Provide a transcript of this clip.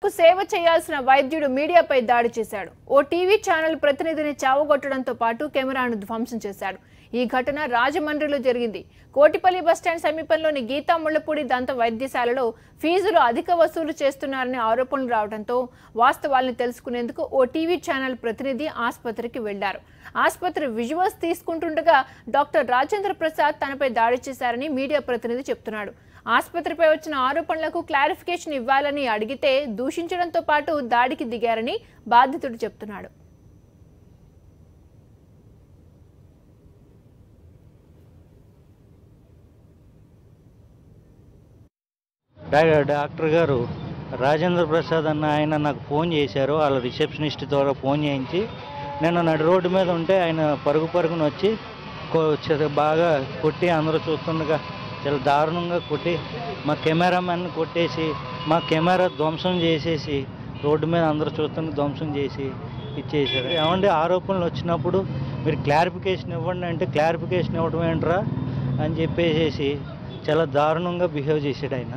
ప్రజలకు సేవ చేయాల్సిన వైద్యుడు మీడియాపై దాడి చేశాడు. ఓ టీవీ ఛానల్ ప్రతినిధిని చావగొట్టడంతో పాటు కెమెరాను ధ్వంసం చేశాడు. ఈ ఘటన రాజమండ్రిలో జరిగింది. కోటిపల్లి బస్టాండ్ సమీపంలోని గీతా ముళ్లపూడి దంత వైద్యశాలలో ఫీజులు అధిక వసూలు చేస్తున్నారనే ఆరోపణలు రావడంతో వాస్తవాలను తెలుసుకునేందుకు ఓ టీవీ ఛానల్ ప్రతినిధి ఆసుపత్రికి వెళ్లారు. ఆసుపత్రి విజువల్స్ తీసుకుంటుండగా డాక్టర్ రాజేంద్ర ప్రసాద్ తనపై దాడి చేశారని మీడియా ప్రతినిధి చెప్తున్నాడు. ఆసుపత్రిపై వచ్చిన ఆరోపణలకు క్లారిఫికేషన్ ఇవ్వాలని అడిగితే దూషించడంతో పాటు దాడికి దిగారని బాధితుడు చెప్తున్నాడు. డాక్టర్ గారు రాజేంద్ర ప్రసాద్ అన్న ఆయన నాకు ఫోన్ చేశారు. వాళ్ళ రిసెప్షనిస్ట్ ద్వారా ఫోన్ చేయించి నేను నడి రోడ్డు మీద ఉంటే ఆయన పరుగున వచ్చి బాగా కొట్టి అందరూ చూస్తుండగా చాలా దారుణంగా కొట్టి మా కెమెరామెన్ కొట్టేసి మా కెమెరా ధ్వంసం చేసేసి రోడ్డు మీద అందరూ చూస్తుండే ధ్వంసం చేసి ఇచ్చేసారు. ఏమంటే ఆరోపణలు వచ్చినప్పుడు మీరు క్లారిఫికేషన్ ఇవ్వండి అంటే క్లారిఫికేషన్ ఇవ్వడం ఏంట్రా అని చెప్పేసి చాలా దారుణంగా బిహేవ్ చేసాడు ఆయన.